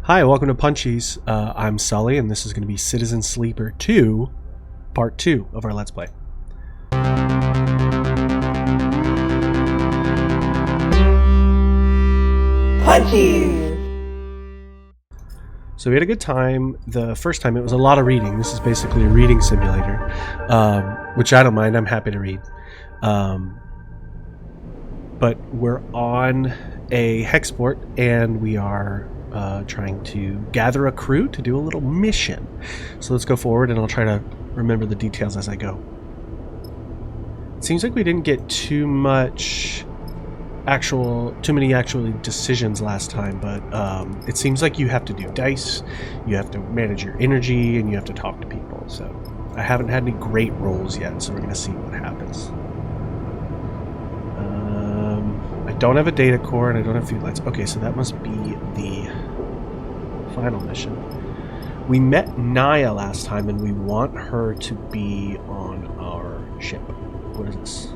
Hi, welcome to Punchies. I'm Sully, and this is going to be Citizen Sleeper 2, Part 2 of our Let's Play. Punchies! So we had a good time. The first time it was a lot of reading. This is basically a reading simulator, which I don't mind. I'm happy to read. But we're on a hexport, and we are trying to gather a crew to do a little mission. So let's go forward, and I'll try to remember the details as I go. It seems like we didn't get too many actual decisions last time, but it seems like you have to do dice, you have to manage your energy, and you have to talk to people. So I haven't had any great rolls yet, so we're going to see what happens. I don't have a data core, and I don't have food lights. Okay, so that must be the final mission. We met Naya last time, and we want her to be on our ship. What is this?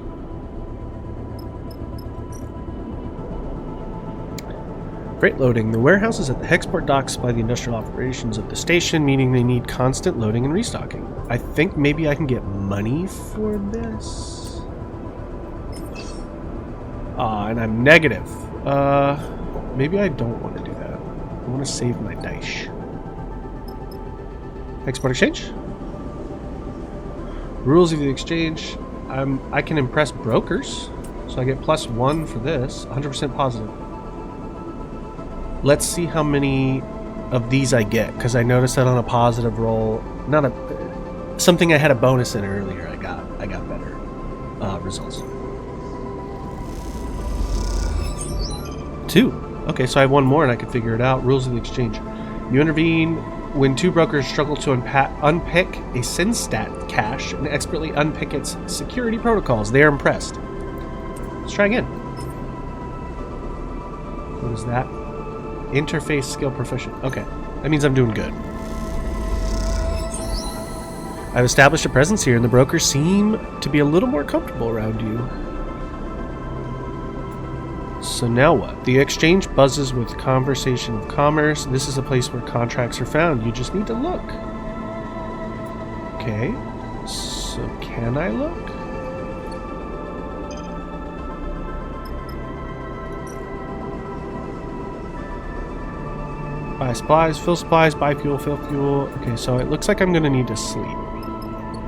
Freight loading. The warehouses at the Hexport docks supply the industrial operations of the station, meaning they need constant loading and restocking. I think maybe I can get money for this. And I'm negative. Maybe I don't want to do that. I want to save my dice. Export exchange. Rules of the exchange. I can impress brokers, so I get +1 for this. 100% positive. Let's see how many of these I get, because I noticed that on a positive roll, something I had a bonus in earlier, I got better results. 2. Okay, so I have one more and I can figure it out. Rules of the exchange. You intervene when two brokers struggle to unpick a Synstat cache and expertly unpick its security protocols. They are impressed. Let's try again. What is that? Interface skill proficient. Okay, that means I'm doing good. I've established a presence here, and the brokers seem to be a little more comfortable around you. So now what? The exchange buzzes with conversation of commerce. This is a place where contracts are found. You just need to look. Okay, so can I look? Buy supplies, fill supplies, buy fuel, fill fuel. Okay, so it looks like I'm going to need to sleep.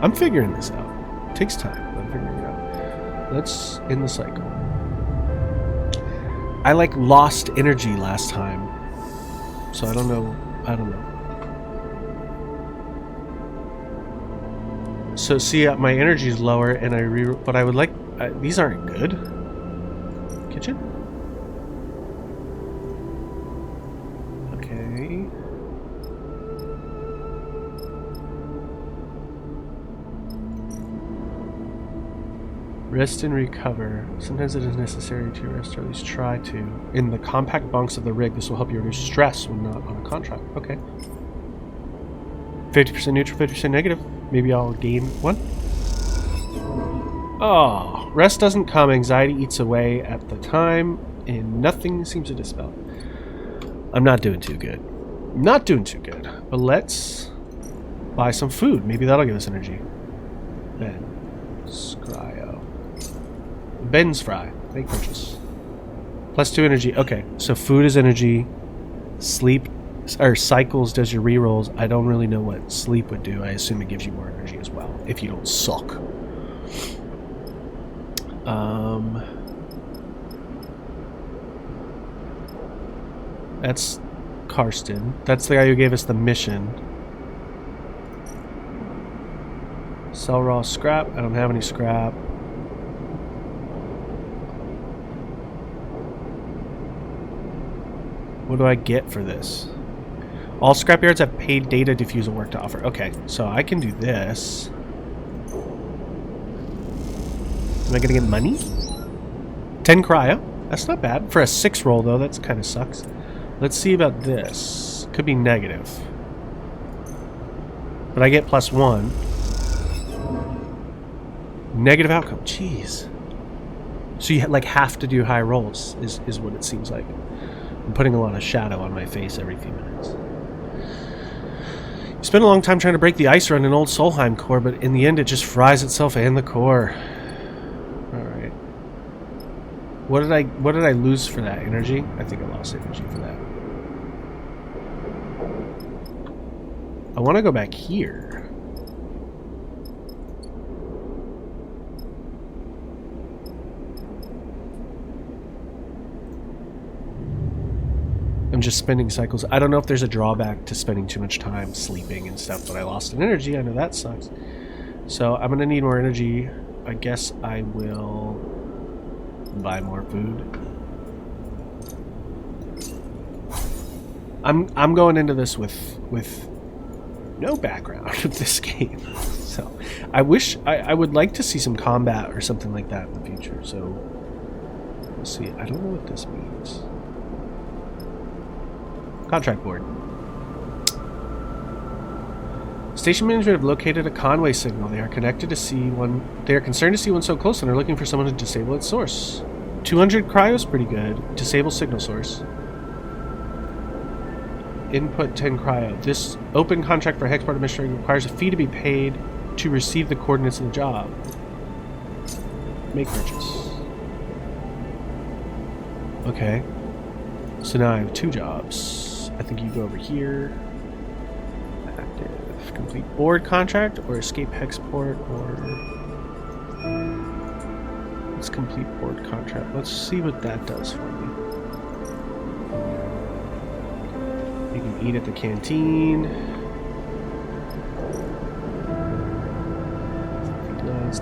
I'm figuring this out. It takes time, but I'm figuring it out. Let's end the cycle. I lost energy last time, so I don't know. So see, my energy is lower, and but I would like. These aren't good. Kitchen. Okay. Rest and recover. Sometimes it is necessary to rest, or at least try to. In the compact bunks of the rig, this will help you reduce stress when not on a contract. Okay. 50% neutral, 50% negative. Maybe I'll gain 1. Oh, rest doesn't come. Anxiety eats away at the time, and nothing seems to dispel it. I'm not doing too good. Not doing too good. But let's buy some food. Maybe that'll give us energy. Ben. Scryo. Ben's fry. Make purchase. +2 energy. Okay, so food is energy. Sleep or cycles does your rerolls. I don't really know what sleep would do. I assume it gives you more energy as well if you don't suck. That's Karsten. That's the guy who gave us the mission. Sell raw scrap. I don't have any scrap. What do I get for this? All scrapyards have paid data diffusal work to offer. Okay, so I can do this. Am I gonna get money? 10 cryo. That's not bad. For a 6 roll, though, that's kind of sucks. Let's see about this. Could be negative. But I get +1. Negative outcome. Jeez. So you have to do high rolls, is what it seems like. I'm putting a lot of shadow on my face every few minutes. You spend a long time trying to break the ice around an old Solheim core, but in the end it just fries itself and the core. Alright. What did I lose for that? Energy? I think I lost energy for that. I want to go back here. I'm just spending cycles. I don't know if there's a drawback to spending too much time sleeping and stuff, but I lost an energy. I know that sucks. So I'm gonna need more energy. I guess I will buy more food. I'm going into this with no background of this game. So I wish I would like to see some combat or something like that in the future. So we'll see. I don't know what this means. Contract board. Station management have located a Conway signal. They are connected to see one. They are concerned to see one so close and are looking for someone to disable its source. 200 cryo is pretty good. Disable signal source. Input 10 cryo. This open contract for Hexport administrator requires a fee to be paid to receive the coordinates of the job. Make purchase. Okay. So now I have 2 jobs. I think you go over here. Active. Complete board contract or escape Hexport or... Let's complete board contract. Let's see what that does for me. You can eat at the canteen.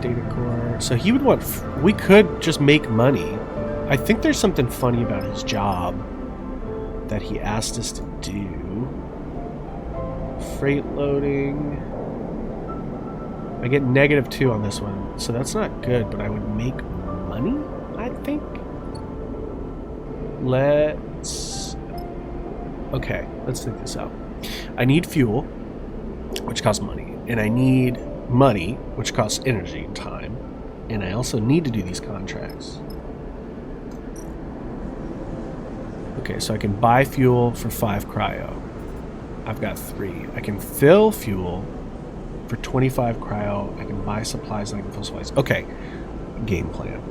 Data core. So he would want... We could just make money. I think there's something funny about his job that he asked us to do. Freight loading. I get -2 on this one, so that's not good, but I would make money, I think. Okay, let's think this out. I need fuel, which costs money, and I need money, which costs energy and time, and I also need to do these contracts. Okay, so I can buy fuel for 5 cryo. I've got 3. I can fill fuel for 25 cryo. I can buy supplies and I can fill supplies. Okay, game plan.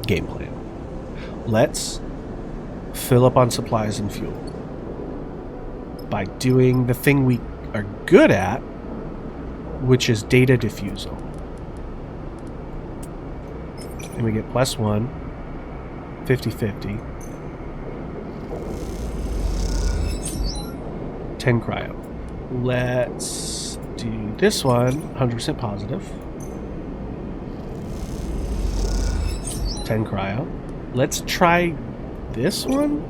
Game plan. Let's fill up on supplies and fuel by doing the thing we are good at, which is data diffusal. And we get +1, 50-50. 10 cryo. Let's do this one, 100% positive. 10 cryo. Let's try this one.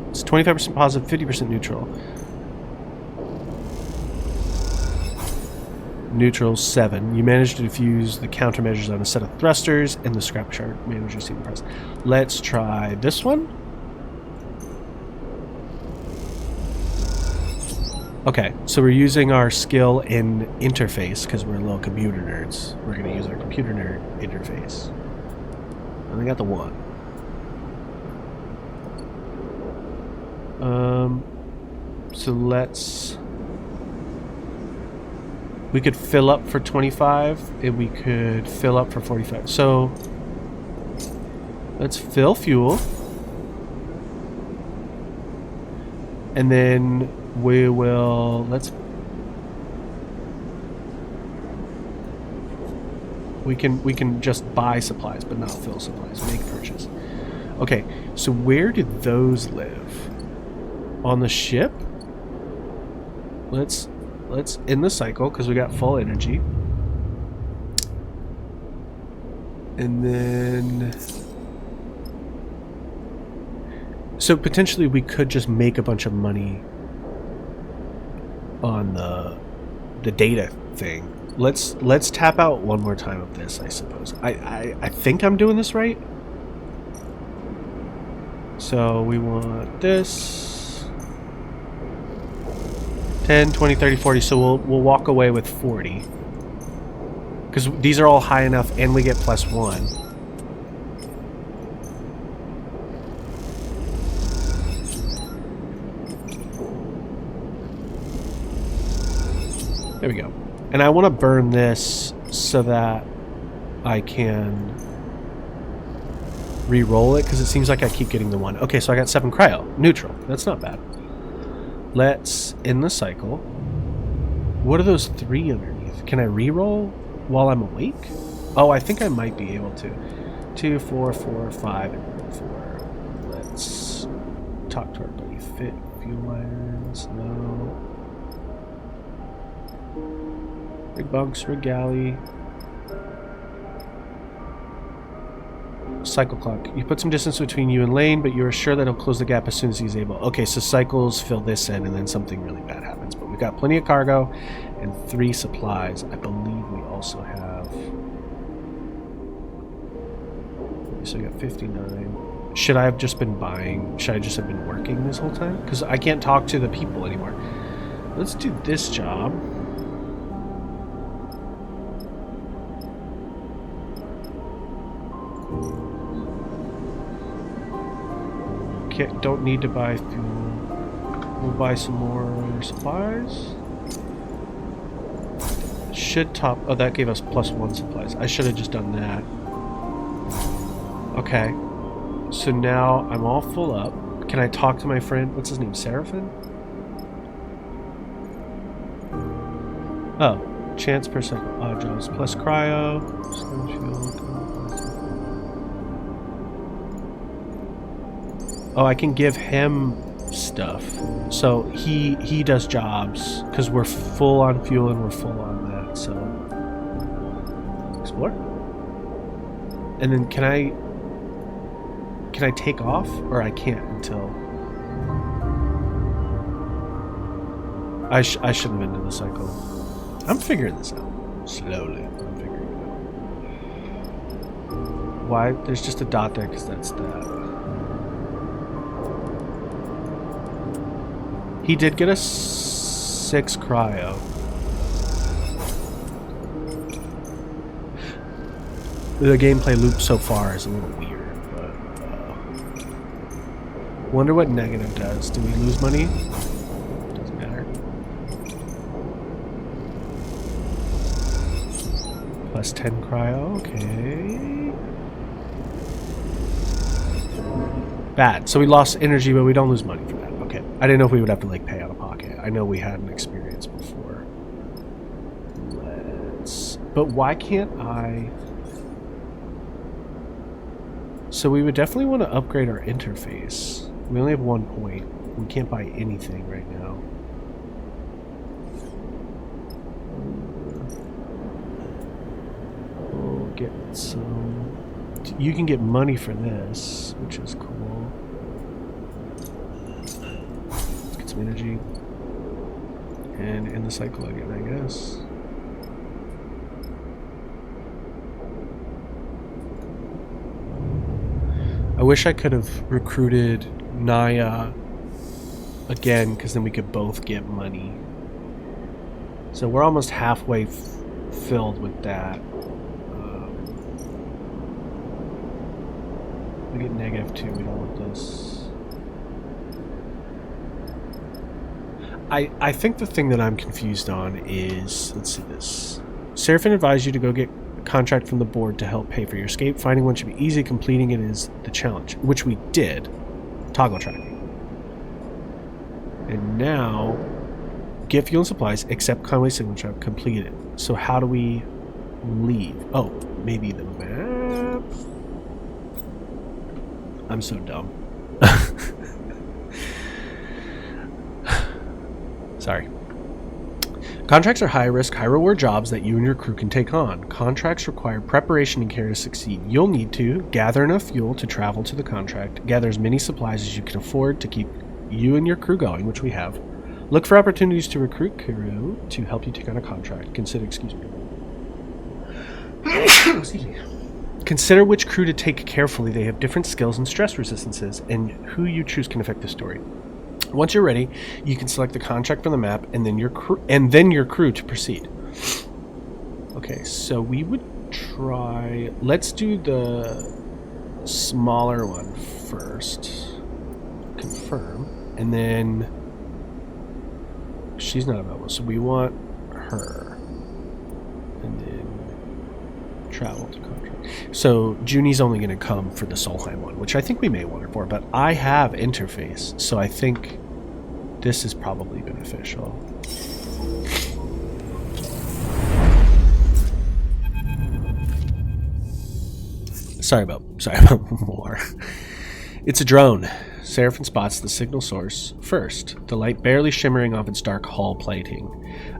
It's 25% positive, 50% neutral. Neutral 7. You managed to defuse the countermeasures on a set of thrusters, and the scrap chart manager seemed impressed. Let's try this one. Okay, so we're using our skill in interface because we're little computer nerds. We're going to use our computer nerd interface. And I got the 1. So let's... We could fill up for 25, and we could fill up for 45. So let's fill fuel. And then we will... We can just buy supplies, but not fill supplies. Make purchase. Okay, so where did those live? On the ship? Let's end the cycle because we got full energy. And then... So potentially we could just make a bunch of money on the data thing. Let's tap out one more time of this, I suppose. I think I'm doing this right. So we want this 10, 20, 30, 40. So we'll walk away with 40. Because these are all high enough and we get +1. There we go. And I want to burn this so that I can re-roll it, because it seems like I keep getting the 1. Okay, so I got 7 cryo. Neutral. That's not bad. Let's end the cycle. What are those 3 underneath? Can I re-roll while I'm awake? Oh, I think I might be able to. 2, 4, 4, 5, and 4. Let's talk to our buddy Fit. Fuel irons. No. Rig bunks, rig galley. Cycle clock. You put some distance between you and Lane, but you are sure that he'll close the gap as soon as he's able. Okay, so cycles fill this in, and then something really bad happens. But we've got plenty of cargo and 3 supplies. I believe we also have... So we got 59. Should I have just been buying? Should I just have been working this whole time? Because I can't talk to the people anymore. Let's do this job. Don't need to buy fuel. We'll buy some more supplies. Should top... Oh, that gave us +1 supplies. I should have just done that. Okay. So now I'm all full up. Can I talk to my friend? What's his name? Seraphin? Oh. Chance per cycle. Odd jobs. Plus cryo. Slim fuel. Oh, I can give him stuff. So he does jobs because we're full on fuel and we're full on that. So explore. And then can I take off, or I can't until I shouldn't have been in the cycle. I'm figuring this out slowly. I'm figuring it out. Why? There's just a dot there because that's that. He did get us 6 cryo. The gameplay loop so far is a little weird, but wonder what negative does. Do we lose money? Doesn't matter. Plus 10 cryo, okay. Bad. So we lost energy, but we don't lose money for that. Okay. I didn't know if we would have to like pay out of pocket. I know we had an experience before. But why can't I... So we would definitely want to upgrade our interface. We only have 1 point. We can't buy anything right now. We'll get some... You can get money for this, which is cool. Let's get some energy. And end the cycle again, I guess. I wish I could have recruited Naya again, because then we could both get money. So we're almost halfway filled with that. We get -2. We don't want this. I think the thing that I'm confused on is, let's see this. Seraphin advised you to go get a contract from the board to help pay for your escape. Finding one should be easy. Completing it is the challenge, which we did. Toggle tracking. And now, get fuel and supplies, accept Conway's signature, complete it. So how do we leave? Oh, maybe the map? I'm so dumb. Sorry. Contracts are high-risk, high-reward jobs that you and your crew can take on. Contracts require preparation and care to succeed. You'll need to gather enough fuel to travel to the contract, gather as many supplies as you can afford to keep you and your crew going, which we have. Look for opportunities to recruit crew to help you take on a contract. Consider, excuse me. Excuse me. Consider which crew to take carefully. They have different skills and stress resistances, and who you choose can affect the story. Once you're ready, you can select the contract from the map and then your crew to proceed. Okay, so we would try... Let's do the smaller one first. Confirm. And then... She's not available, so we want her. And then travel to contract. So Junie's only going to come for the Solheim one, which I think we may want her for, but I have interface, so I think this is probably beneficial. Sorry about more. It's a drone. Seraphim spots the signal source first, the light barely shimmering off its dark hull plating,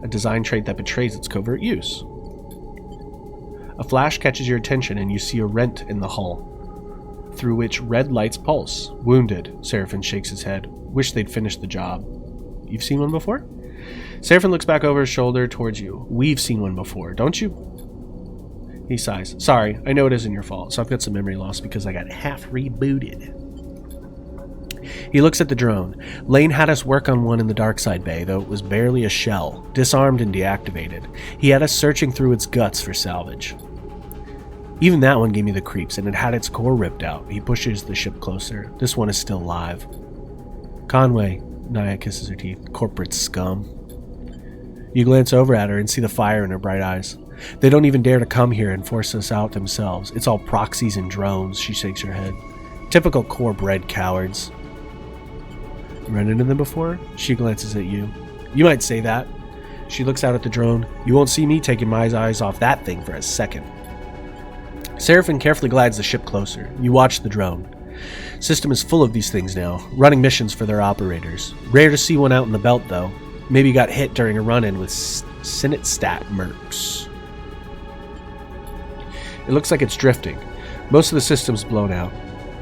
a design trait that betrays its covert use. A flash catches your attention and you see a rent in the hull, through which red lights pulse. Wounded, Seraphim shakes his head. Wish they'd finished the job. You've seen one before? Seraphim looks back over his shoulder towards you. We've seen one before, don't you? He sighs. Sorry, I know it isn't your fault, so I've got some memory loss because I got half rebooted. He looks at the drone. Lane had us work on one in the Darkside Bay, though it was barely a shell, disarmed and deactivated. He had us searching through its guts for salvage. Even that one gave me the creeps, and it had its core ripped out. He pushes the ship closer. This one is still alive. Conway, Naya kisses her teeth. Corporate scum. You glance over at her and see the fire in her bright eyes. They don't even dare to come here and force us out themselves. It's all proxies and drones, she shakes her head. Typical core-bred cowards. Run into them before? She glances at you. You might say that. She looks out at the drone. You won't see me taking my eyes off that thing for a second. Seraphim carefully glides the ship closer. You watch the drone. System is full of these things now, running missions for their operators. Rare to see one out in the belt, though. Maybe got hit during a run-in with Sinitstat mercs. It looks like it's drifting. Most of the system's blown out.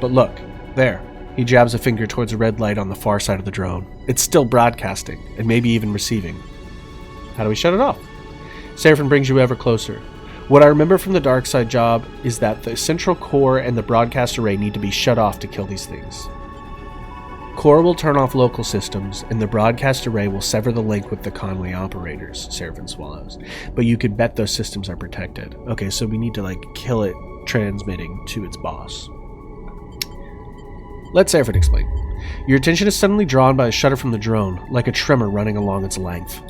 But look, there. He jabs a finger towards a red light on the far side of the drone. It's still broadcasting, and maybe even receiving. How do we shut it off? Seraphim brings you ever closer. What I remember from the Darkside job is that the central core and the broadcast array need to be shut off to kill these things. Core will turn off local systems, and the broadcast array will sever the link with the Conway operators, Seraphim swallows. But you can bet those systems are protected. Okay, so we need to, kill it transmitting to its boss. Let Seraphim explain. Your attention is suddenly drawn by a shudder from the drone, like a tremor running along its length.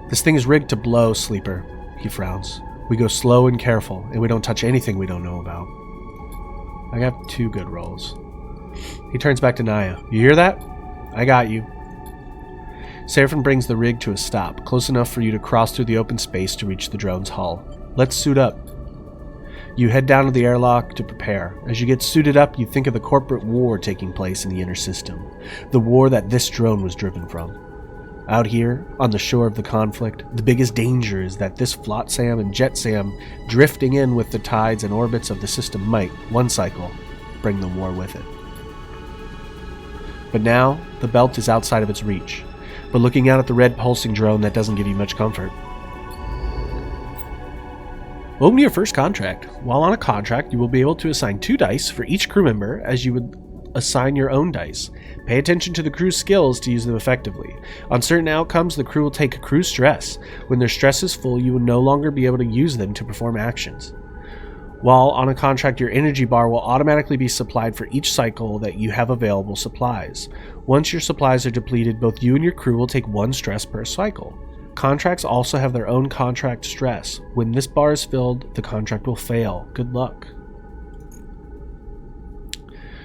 This thing is rigged to blow, Sleeper. He frowns. We go slow and careful, and we don't touch anything we don't know about. I got 2 good rolls. He turns back to Naya. You hear that? I got you. Seraphim brings the rig to a stop, close enough for you to cross through the open space to reach the drone's hull. Let's suit up. You head down to the airlock to prepare. As you get suited up, you think of the corporate war taking place in the inner system. The war that this drone was driven from. Out here, on the shore of the conflict, the biggest danger is that this Flotsam and Jetsam drifting in with the tides and orbits of the system might, one cycle, bring the war with it. But now, the belt is outside of its reach. But looking out at the red pulsing drone, that doesn't give you much comfort. Welcome to your first contract. While on a contract, you will be able to assign 2 dice for each crew member as you would assign your own dice. Pay attention to the crew's skills to use them effectively. On certain outcomes, the crew will take crew stress. When their stress is full, you will no longer be able to use them to perform actions. While on a contract, your energy bar will automatically be supplied for each cycle that you have available supplies. Once your supplies are depleted, both you and your crew will take 1 stress per cycle. Contracts also have their own contract stress. When this bar is filled, the contract will fail. Good luck.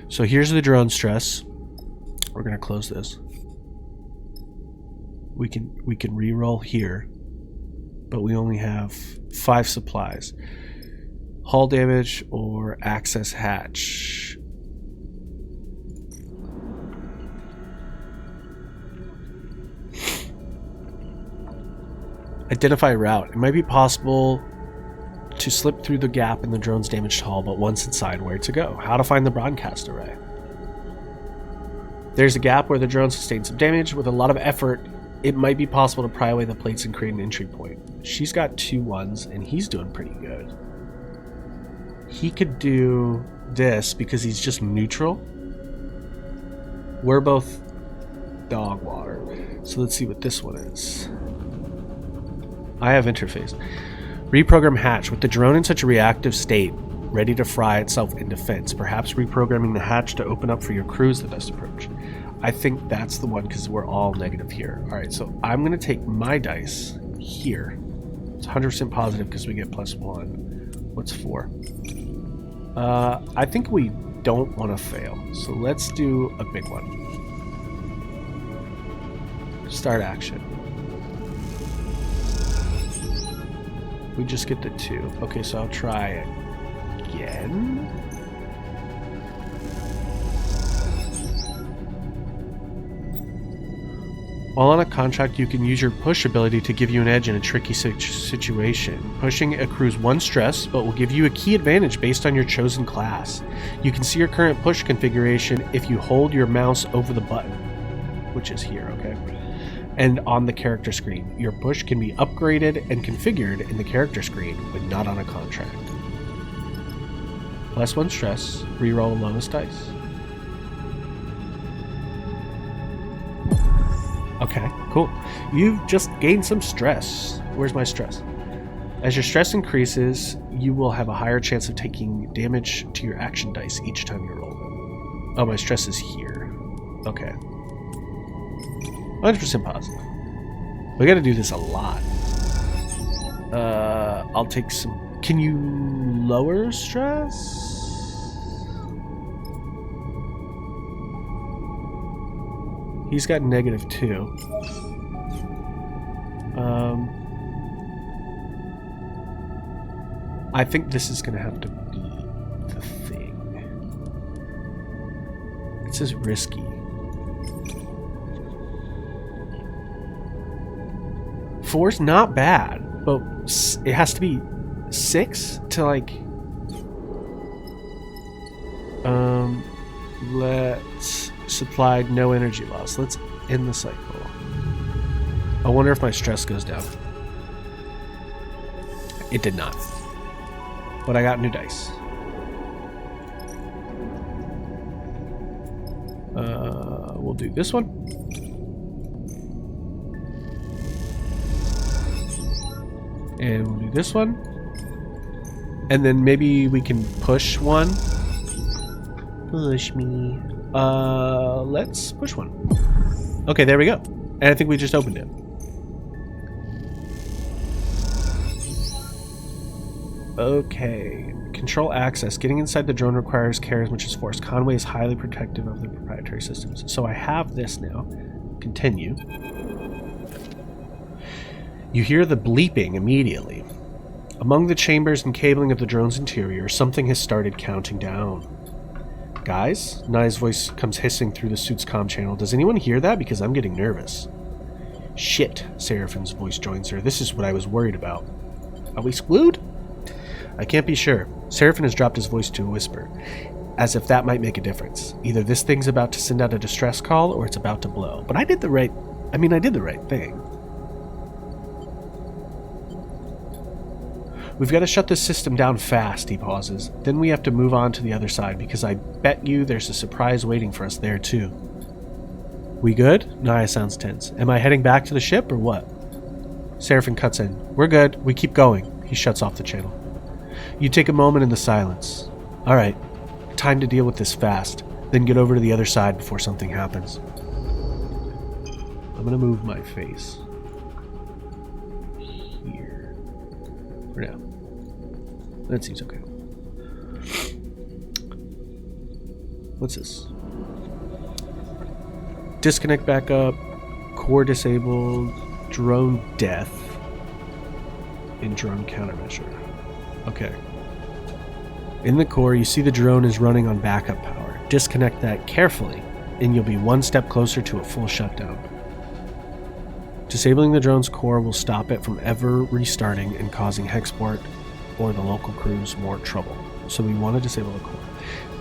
So here's the drone stress. We're going to close this. We can re-roll here, but we only have 5 supplies. Hull damage or access hatch. Identify route. It might be possible to slip through the gap in the drone's damaged hull, but once inside, where to go? How to find the broadcast array. There's a gap where the drone sustained some damage. With a lot of effort, it might be possible to pry away the plates and create an entry point. She's got 2 1s, and he's doing pretty good. He could do this because he's just neutral. We're both dog water. So let's see what this one is. I have interface. Reprogram hatch. With the drone in such a reactive state, ready to fry itself in defense, perhaps reprogramming the hatch to open up for your crew is the best approach. I think that's the one because we're all negative here. Alright, so I'm going to take my dice here. It's 100% positive because we get +1. What's 4? I think we don't want to fail, so let's do a big one. Start action. We just get the 2. Okay, so I'll try again. While on a contract, you can use your push ability to give you an edge in a tricky situation. Pushing accrues 1 stress, but will give you a key advantage based on your chosen class. You can see your current push configuration if you hold your mouse over the button, which is here, okay? And on the character screen. Your push can be upgraded and configured in the character screen, but not on a contract. +1 stress, reroll lowest dice. Okay, cool. You've just gained some stress. Where's my stress? As your stress increases, you will have a higher chance of taking damage to your action dice each time you roll them. Oh, my stress is here. Okay. 100% positive. We gotta do this a lot. I'll take some... Can you lower stress? He's got -2. I think this is going to have to be the thing. It says risky. Four's not bad, but it has to be 6 to like... Let's... Supplied no energy loss. Let's end the cycle. I wonder if my stress goes down. It did not. But I got new dice. We'll do this one. And we'll do this one. And then maybe we can push one. Push me. Let's push one. Okay, there we go. And I think we just opened it. Okay. Control access. Getting inside the drone requires care as much as force. Conway is highly protective of the proprietary systems. So I have this now. Continue. You hear the bleeping immediately. Among the chambers and cabling of the drone's interior, something has started counting down. Guys? Nai's voice comes hissing through the suit's comm channel. Does anyone hear that? Because I'm getting nervous. Shit, Seraphin's voice joins her. This is what I was worried about. Are we screwed? I can't be sure. Seraphin has dropped his voice to a whisper, as if that might make a difference. Either this thing's about to send out a distress call, or it's about to blow. But I did the right thing. We've got to shut this system down fast, he pauses. Then we have to move on to the other side, because I bet you there's a surprise waiting for us there, too. We good? Naya sounds tense. Am I heading back to the ship, or what? Seraphin cuts in. We're good. We keep going. He shuts off the channel. You take a moment in the silence. Alright. Time to deal with this fast. Then get over to the other side before something happens. I'm gonna move my face. Here. For now. That seems okay. What's this? Disconnect backup, core disabled, drone death, and drone countermeasure. Okay. In the core, you see the drone is running on backup power. Disconnect that carefully, and you'll be one step closer to a full shutdown. Disabling the drone's core will stop it from ever restarting and causing Hexport or the local crews more trouble. So we want to disable the core.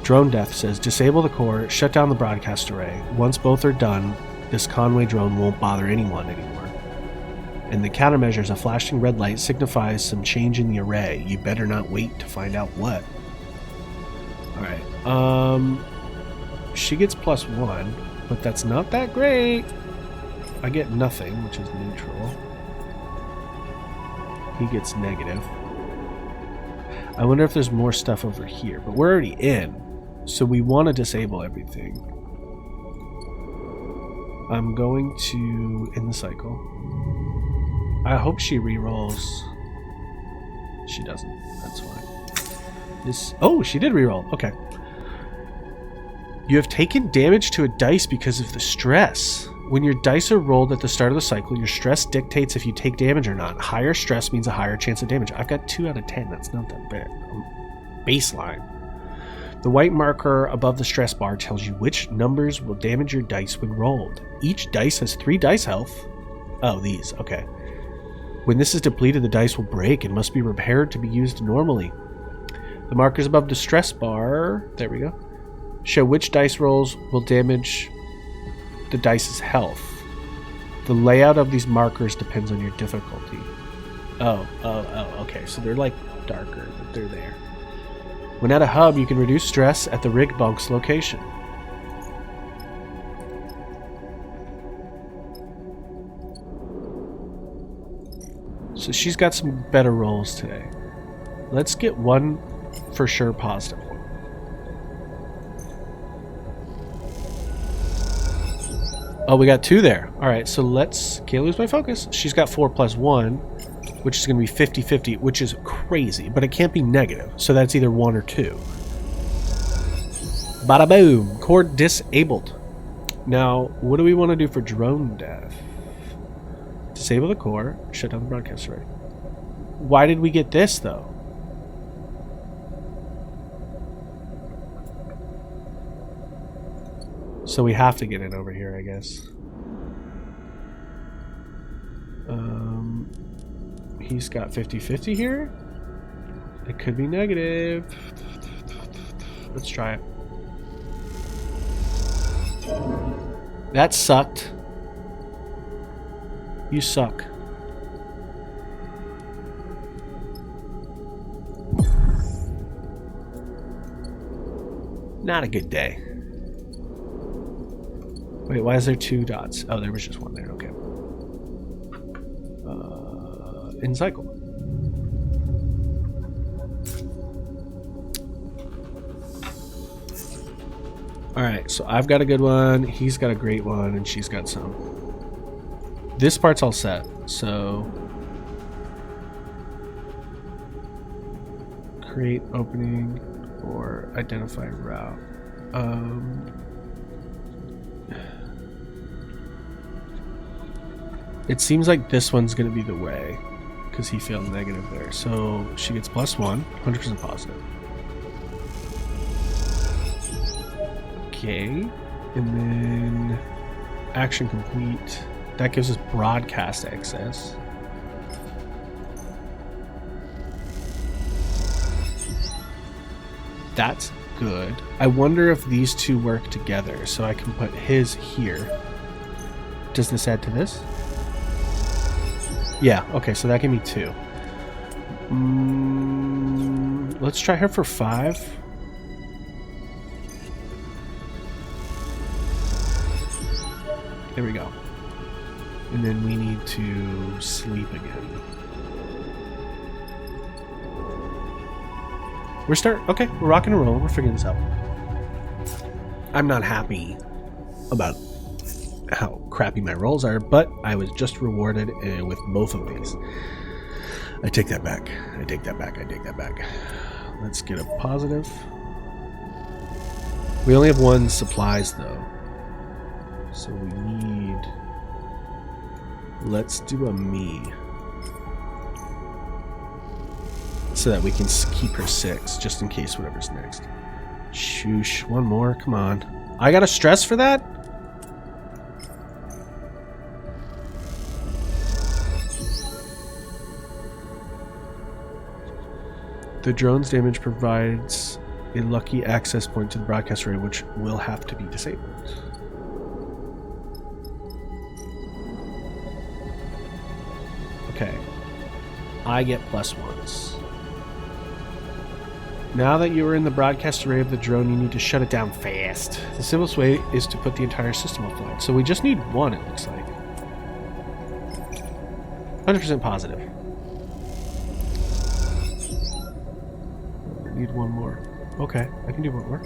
Drone Death says, disable the core, shut down the broadcast array. Once both are done, this Conway drone won't bother anyone anymore. And the countermeasures, a flashing red light signifies some change in the array. You better not wait to find out what. Alright, she gets +1, but that's not that great. I get nothing, which is neutral. He gets negative. I wonder if there's more stuff over here, but we're already in, so we want to disable everything. I'm going to end the cycle. I hope she re-rolls. She doesn't. That's fine. This. Oh, she did re-roll. Okay. You have taken damage to a dice because of the stress. When your dice are rolled at the start of the cycle, your stress dictates if you take damage or not. Higher stress means a higher chance of damage. I've got 2 out of 10. That's not that bad. Baseline. The white marker above the stress bar tells you which numbers will damage your dice when rolled. Each dice has 3 dice health. Oh, these. Okay. When this is depleted, the dice will break and must be repaired to be used normally. The markers above the stress bar, there we go, show which dice rolls will damage the dice's health. The layout of these markers depends on your difficulty. Oh, okay. So they're like darker, but they're there. When at a hub, you can reduce stress at the rig bunk's location. So she's got some better rolls today. Let's get one for sure positive one. Oh, we got 2 there. All right, so let's... Can't lose my focus. She's got 4 plus 1, which is going to be 50-50, which is crazy, but it can't be negative. So that's either 1 or 2. Bada boom. Core disabled. Now, what do we want to do for drone death? Disable the core. Shut down the broadcast array. Why did we get this, though? So we have to get it over here, I guess. He's got 50-50 here. It could be negative. Let's try it. That sucked. You suck. Not a good day. Wait, why is there 2 dots? Oh, there was just 1 there. Okay. In cycle. Alright, so I've got a good one, he's got a great one, and she's got some. This part's all set, so... Create opening or identify route. It seems like this one's going to be the way, because he failed negative there. So she gets +1, 100% positive. Okay, and then action complete. That gives us broadcast access. That's good. I wonder if these 2 work together, so I can put his here. Does this add to this? Yeah, okay, so that gave me 2. Let's try her for 5. There we go. And then we need to sleep again. Okay, we're rocking and rolling. We're figuring this out. I'm not happy about how crappy my rolls are, but I was just rewarded with both of these. I take that back. I take that back. I take that back. Let's get a positive. We only have 1 supplies, though. So we need... Let's do a me. So that we can keep her 6, just in case whatever's next. Shoosh. 1 more. Come on. I got a stress for that? The drone's damage provides a lucky access point to the broadcast array, which will have to be disabled. Okay. I get +1s. Now that you are in the broadcast array of the drone, you need to shut it down fast. The simplest way is to put the entire system offline. So we just need 1, it looks like. 100% positive. Need 1 more. Okay, I can do 1 more.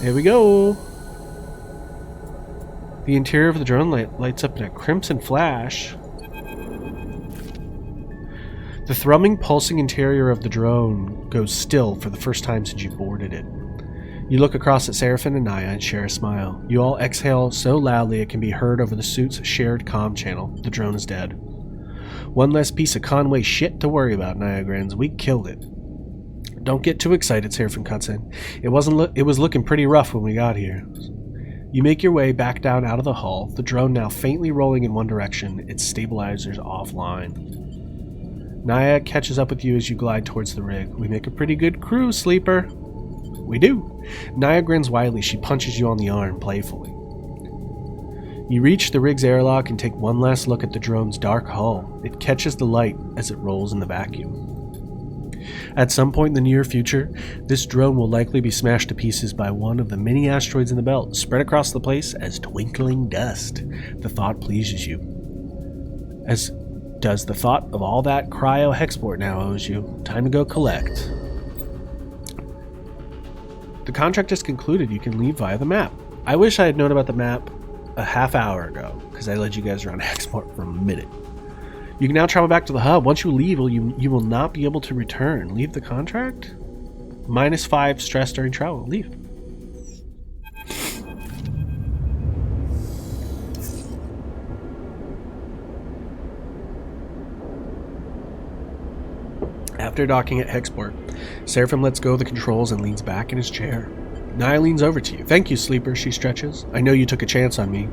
Here we go. The interior of the drone lights up in a crimson flash. The thrumming, pulsing interior of the drone goes still for the first time since you boarded it. You look across at Seraphim and Naya and share a smile. You all exhale so loudly it can be heard over the suit's shared comm channel. The drone is dead. One less piece of Conway shit to worry about, Naya grins. We killed it. Don't get too excited, Seraphim cuts in. It was looking pretty rough when we got here. You make your way back down out of the hull, the drone now faintly rolling in one direction, its stabilizers offline. Naya catches up with you as you glide towards the rig. We make a pretty good crew, Sleeper. We do. Naya grins widely. She punches you on the arm playfully. You reach the rig's airlock and take one last look at the drone's dark hull. It catches the light as it rolls in the vacuum. At some point in the near future, this drone will likely be smashed to pieces by one of the many asteroids in the belt, spread across the place as twinkling dust. The thought pleases you, as does the thought of all that cryo hexport now owes you. Time to go collect. The contract is concluded. You can leave via the map. I wish I had known about the map a half hour ago, because I led you guys around hexport for a minute. You can now travel back to the hub. Once you leave, you will not be able to return. Leave the contract? -5 stress during travel. Leave. After docking at Hexport, Seraphim lets go of the controls and leans back in his chair. Naya leans over to you. Thank you, Sleeper, she stretches. I know you took a chance on me.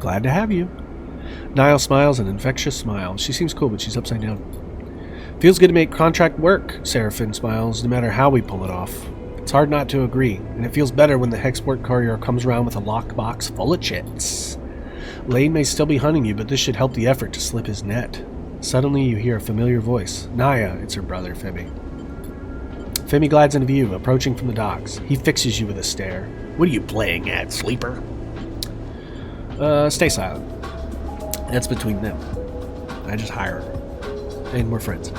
Glad to have you. Niall smiles an infectious smile. She seems cool, but she's upside down. Feels good to make contract work, Seraphim smiles, no matter how we pull it off. It's hard not to agree, and it feels better when the Hexport courier comes around with a lockbox full of chits. Lane may still be hunting you, but this should help the effort to slip his net. Suddenly you hear a familiar voice. Naya, it's her brother, Femi. Femi glides into view, approaching from the docks. He fixes you with a stare. What are you playing at, Sleeper? Stay silent. That's between them. I just hire her. And we're friends.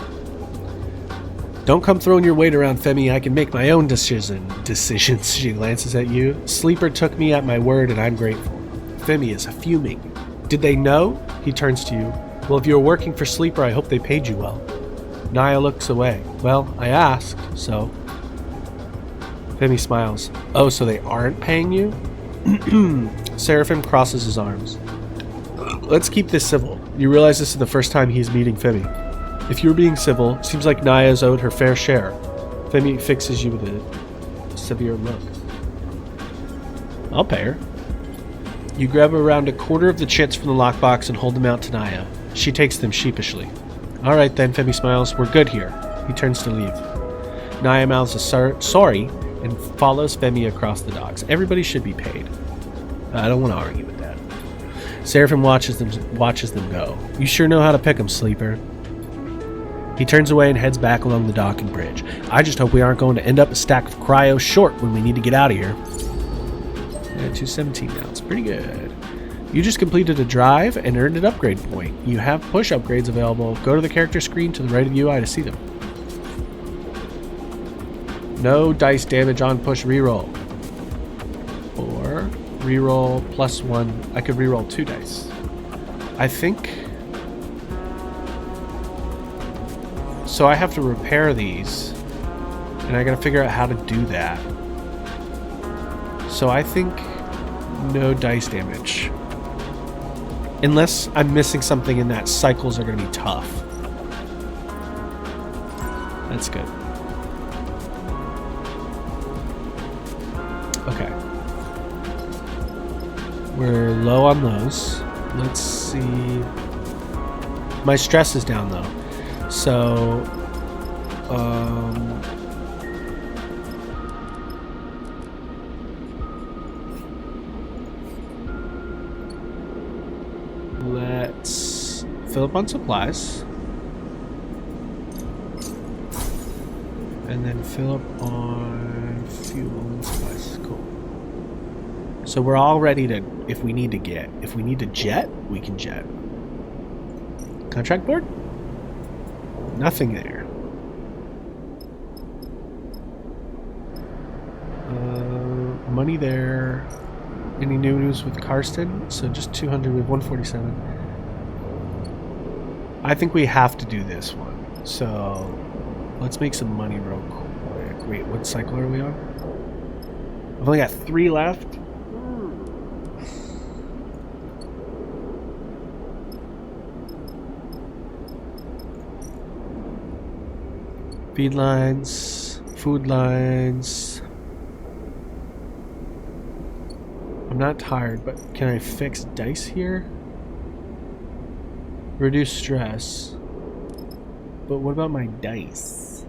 Don't come throwing your weight around, Femi. I can make my own decisions. She glances at you. Sleeper took me at my word, and I'm grateful. Femi is fuming. Did they know? He turns to you. Well, if you were working for Sleeper, I hope they paid you well. Naya looks away. Well, I asked, so. Femi smiles. Oh, so they aren't paying you? Seraphim crosses his arms. Let's keep this civil. You realize this is the first time he's meeting Femi. If you're being civil, seems like Naya's owed her fair share. Femi fixes you with a severe look. I'll pay her. You grab around a quarter of the chits from the lockbox and hold them out to Naya. She takes them sheepishly. All right then, Femi smiles. We're good here. He turns to leave. Naya mouths a sorry and follows Femi across the docks. Everybody should be paid. I don't want to argue with that. Seraphim watches them go. You sure know how to pick 'em, Sleeper. He turns away and heads back along the dock and bridge. I just hope we aren't going to end up a stack of cryo short when we need to get out of here. 217 now. It's pretty good. You just completed a drive and earned an upgrade point. You have push upgrades available. Go to the character screen to the right of the UI to see them. No dice damage on push reroll. Or reroll +1. I could reroll 2 dice. I think. So I have to repair these. And I gotta figure out how to do that. So I think no dice damage. Unless I'm missing something in that cycles are going to be tough. That's good. Okay. We're low on those. Let's see. My stress is down though. So, let's fill up on supplies. And then fill up on fuel and supplies. Cool. So we're all ready to, if we need to jet, we can jet. Contract board? Nothing there. Money there. Any news with Karsten? So just 200, we have 147. I think we have to do this one. So let's make some money real quick. Wait, what cycle are we on? I've only got 3 left. Feed lines, food lines. I'm not tired, but can I fix dice here? Reduce stress. But what about my dice?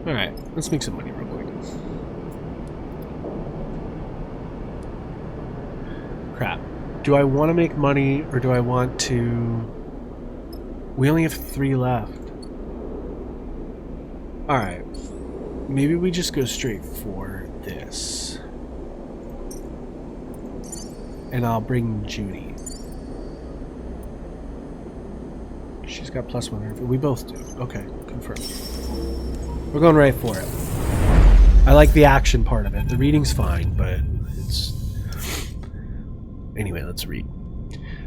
Alright, let's make some money real quick. Crap. Do I want to make money or do I want to... We only have 3 left. Alright. Maybe we just go straight for this. And I'll bring Judy. She's got +1. We both do. Okay, confirm. We're going right for it. I like the action part of it. The reading's fine, but it's... Anyway, let's read.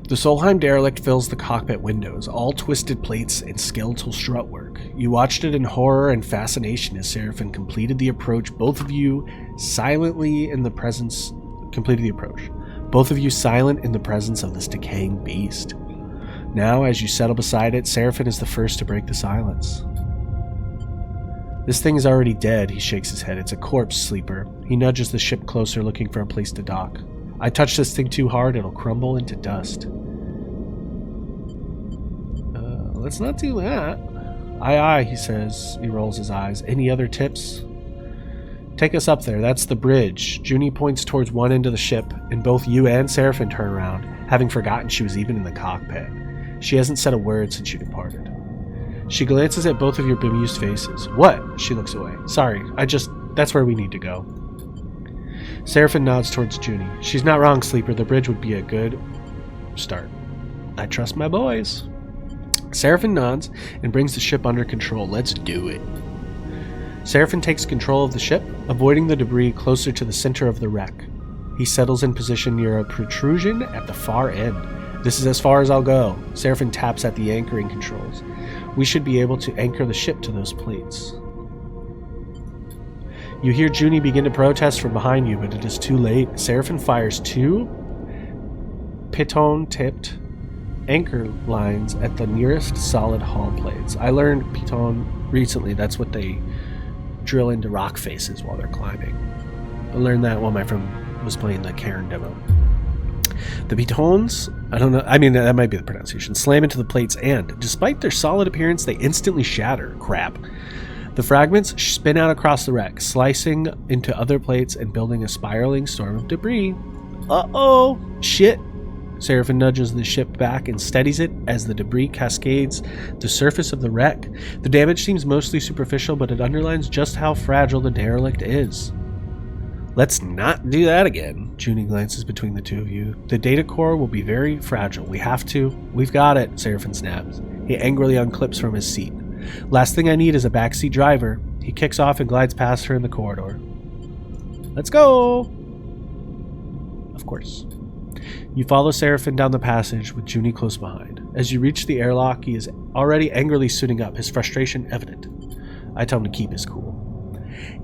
The Solheim derelict fills the cockpit windows, all twisted plates and skeletal strut work. You watched it in horror and fascination as Seraphin completed the approach. Both of you silently in the presence... Completed the approach. Both of you silent in the presence of this decaying beast. Now, as you settle beside it, Seraphin is the first to break the silence. This thing is already dead, he shakes his head. It's a corpse, Sleeper. He nudges the ship closer, looking for a place to dock. I touch this thing too hard, it'll crumble into dust. Let's not do that. Aye, aye, he says. He rolls his eyes. Any other tips? Take us up there. That's the bridge. Junie points towards one end of the ship, and both you and Seraphin turn around, having forgotten she was even in the cockpit. She hasn't said a word since you departed. She glances at both of your bemused faces. What? She looks away. Sorry, that's where we need to go. Seraphin nods towards Junie. She's not wrong, Sleeper. The bridge would be a good start. I trust my boys. Seraphin nods and brings the ship under control. Let's do it. Seraphin takes control of the ship, avoiding the debris closer to the center of the wreck. He settles in position near a protrusion at the far end. This is as far as I'll go. Seraphin taps at the anchoring controls. We should be able to anchor the ship to those plates. You hear Junie begin to protest from behind you, but it is too late. Seraphin fires 2 piton-tipped anchor lines at the nearest solid hull plates. I learned piton recently. That's what they drill into rock faces while they're climbing. I learned that while my friend was playing the Cairn demo. The pitons, I don't know, I mean, that might be the pronunciation, slam into the plates and, despite their solid appearance, they instantly shatter. Crap. The fragments spin out across the wreck, slicing into other plates and building a spiraling storm of debris. Uh-oh! Shit! Seraphin nudges the ship back and steadies it as the debris cascades the surface of the wreck. The damage seems mostly superficial, but it underlines just how fragile the derelict is. Let's not do that again. Junie glances between the two of you. The data core will be very fragile. We have to. We've got it, Seraphin snaps. He angrily unclips from his seat. Last thing I need is a backseat driver. He kicks off and glides past her in the corridor. Let's go! Of course. You follow Seraphin down the passage with Junie close behind. As you reach the airlock, he is already angrily suiting up, his frustration evident. I tell him to keep his cool.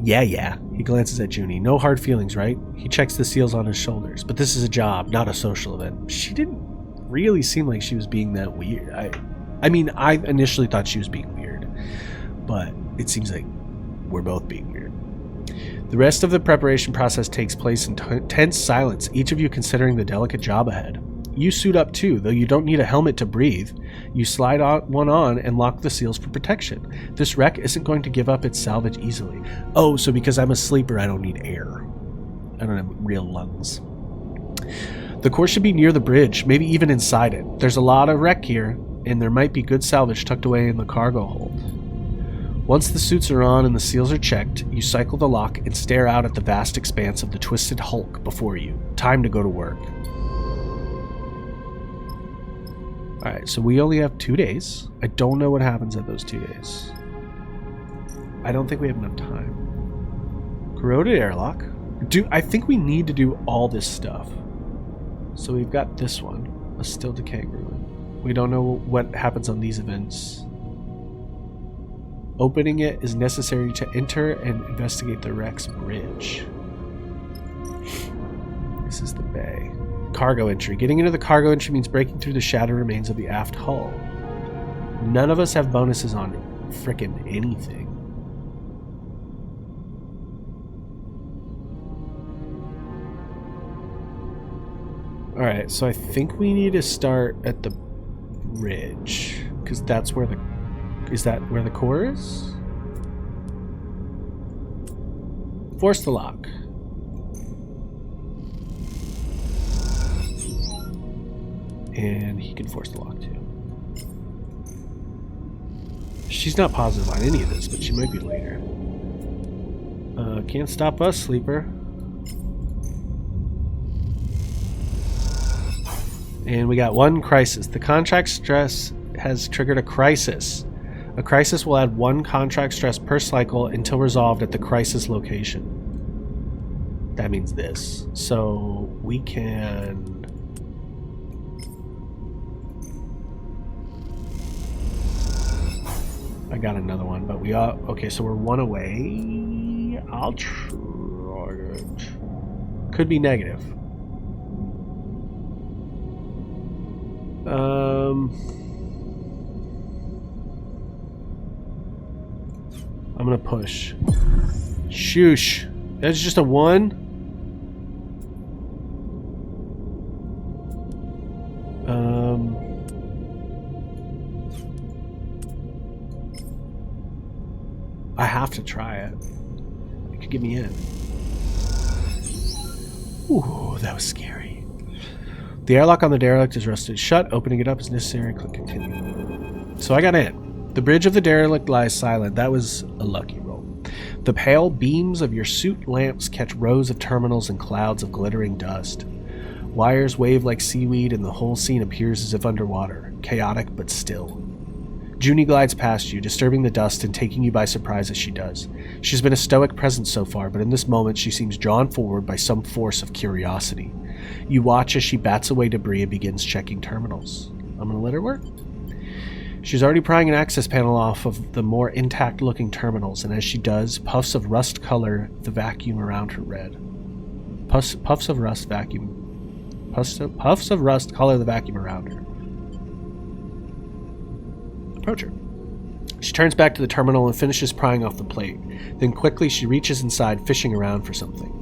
Yeah. He glances at Junie. No hard feelings, right? He checks the seals on his shoulders. But this is a job, not a social event. She didn't really seem like she was being that weird. I mean, I initially thought she was being weird. But it seems like we're both being weird. The rest of the preparation process takes place in tense silence, each of you considering the delicate job ahead. You suit up too, though you don't need a helmet to breathe. You slide one on and lock the seals for protection. This wreck isn't going to give up its salvage easily. Oh, so because I'm a sleeper, I don't need air. I don't have real lungs. The core should be near the bridge, maybe even inside it. There's a lot of wreck here, and there might be good salvage tucked away in the cargo hold. Once the suits are on and the seals are checked, you cycle the lock and stare out at the vast expanse of the twisted hulk before you. Time to go to work. Alright, so we only have 2 days. I don't know what happens at those 2 days. I don't think we have enough time. Corroded airlock. I think we need to do all this stuff. So we've got this one. A still decaying ruin. We don't know what happens on these events. Opening it is necessary to enter and investigate the Rex Bridge. This is the bay. Cargo entry. Getting into the cargo entry means breaking through the shattered remains of the aft hull. None of us have bonuses on frickin' anything. Alright, so I think we need to start at the bridge. Because that's where the... Is that where the core is? Force the lock. And he can force the lock too. She's not positive on any of this, but she might be later. Can't stop us, sleeper. And we got one crisis. The contract stress has triggered a crisis. A crisis will add one contract stress per cycle until resolved at the crisis location. That means this. So we can... I got another one, but we are... Okay, so we're one away. I'll try it. Could be negative. I'm gonna push. Shoosh. That's just a 1. I have to try it. It could get me in. Ooh, that was scary. The airlock on the derelict is rusted shut. Opening it up is necessary. Click continue. So I got in. The bridge of the derelict lies silent. That was a lucky roll. The pale beams of your suit lamps catch rows of terminals and clouds of glittering dust. Wires wave like seaweed and the whole scene appears as if underwater. Chaotic but still. Junie glides past you, disturbing the dust and taking you by surprise as she does. She's been a stoic presence so far, but in this moment she seems drawn forward by some force of curiosity. You watch as she bats away debris and begins checking terminals. I'm gonna let her work. She's already prying an access panel off of the more intact-looking terminals, and as she does, puffs of rust color the vacuum around her red. Puffs of rust color the vacuum around her. Approach her. She turns back to the terminal and finishes prying off the plate. Then quickly she reaches inside, fishing around for something.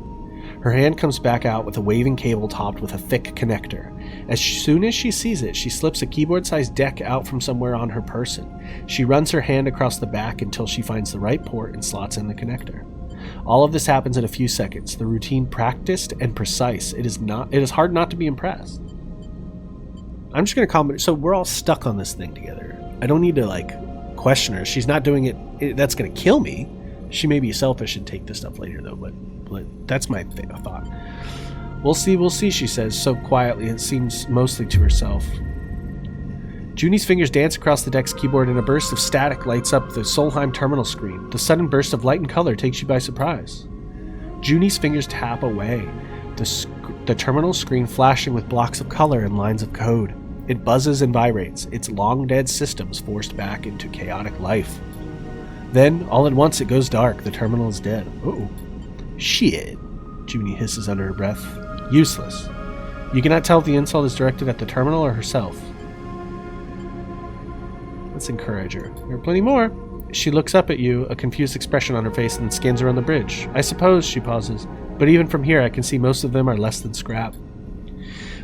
Her hand comes back out with a waving cable topped with a thick connector. As soon as she sees it, she slips a keyboard-sized deck out from somewhere on her person. She runs her hand across the back until she finds the right port and slots in the connector. All of this happens in a few seconds, the routine practiced and precise. It is hard not to be impressed. I'm just going to comment. So we're all stuck on this thing together. I don't need to, question her. She's not doing it. That's going to kill me. She may be selfish and take this stuff later, though, but that's my thought. We'll see, she says, so quietly it seems mostly to herself. Junie's fingers dance across the deck's keyboard and a burst of static lights up the Solheim terminal screen. The sudden burst of light and color takes you by surprise. Junie's fingers tap away, the terminal screen flashing with blocks of color and lines of code. It buzzes and vibrates, its long-dead systems forced back into chaotic life. Then, all at once, it goes dark. The terminal is dead. Uh-oh. Shit, Junie hisses under her breath. Useless. You cannot tell if the insult is directed at the terminal or herself. Let's encourage her. There are plenty more. She looks up at you, a confused expression on her face, and then scans around the bridge. I suppose, she pauses, but even from here I can see most of them are less than scrap.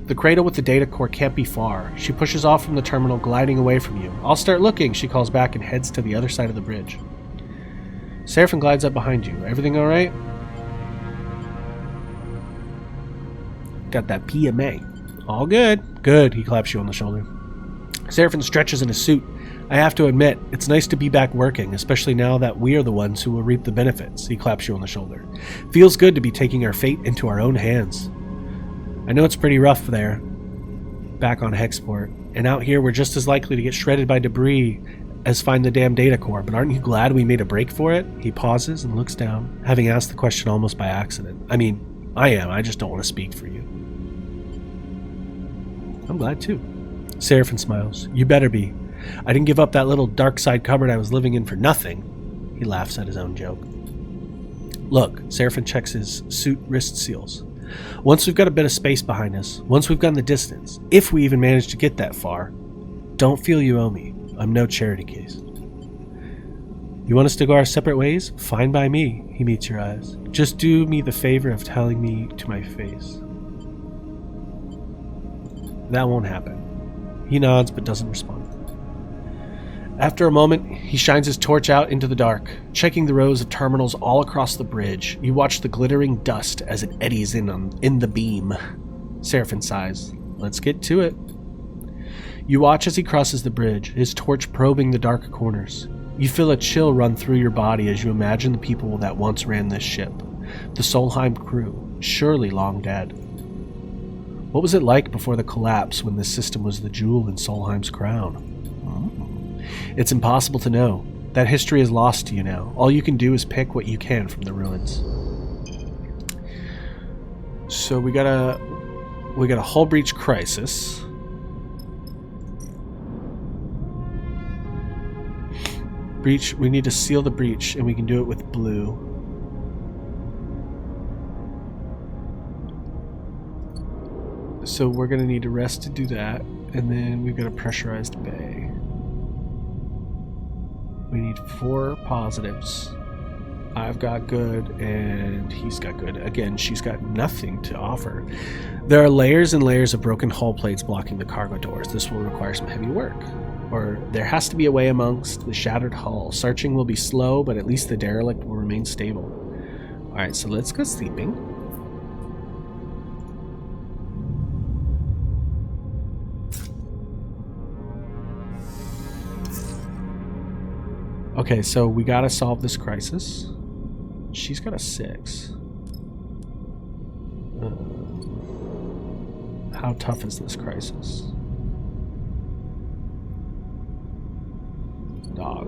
The cradle with the data core can't be far. She pushes off from the terminal, gliding away from you. I'll start looking, she calls back and heads to the other side of the bridge. Seraphim glides up behind you. Everything alright? Got that PMA. All good. Good, he claps you on the shoulder. Seraphim stretches in his suit. I have to admit, it's nice to be back working, especially now that we are the ones who will reap the benefits. He claps you on the shoulder. Feels good to be taking our fate into our own hands. I know it's pretty rough there, back on Hexport, and out here we're just as likely to get shredded by debris as find the damn data core, but aren't you glad we made a break for it? He pauses and looks down, having asked the question almost by accident. I mean, I am. I just don't want to speak for you. I'm glad too. Seraphim smiles. You better be. I didn't give up that little dark side cupboard I was living in for nothing. He laughs at his own joke. Look, Seraphim checks his suit wrist seals. Once we've got a bit of space behind us, once we've gone the distance, if we even manage to get that far, don't feel you owe me. I'm no charity case. You want us to go our separate ways? Fine by me. He meets your eyes. Just do me the favor of telling me to my face. That won't happen. He nods but doesn't respond. After a moment, he shines his torch out into the dark, checking the rows of terminals all across the bridge. You watch the glittering dust as it eddies in the beam. Seraphim sighs. Let's get to it. You watch as he crosses the bridge, his torch probing the dark corners. You feel a chill run through your body as you imagine the people that once ran this ship. The Solheim crew, surely long dead. What was it like before the collapse when this system was the jewel in Solheim's crown? It's impossible to know. That history is lost to you now. All you can do is pick what you can from the ruins. So we got a hull breach crisis. Breach. We need to seal the breach, and we can do it with blue. So we're going to need a rest to do that, and then we've got a pressurized bay. We need 4 positives. I've got good, and he's got good. Again, she's got nothing to offer. There are layers and layers of broken hull plates blocking the cargo doors. This will require some heavy work. Or there has to be a way amongst the shattered hull. Searching will be slow, but at least the derelict will remain stable. Alright, so let's go sleeping. Okay, so we gotta solve this crisis. She's got a 6. How tough is this crisis? Dog.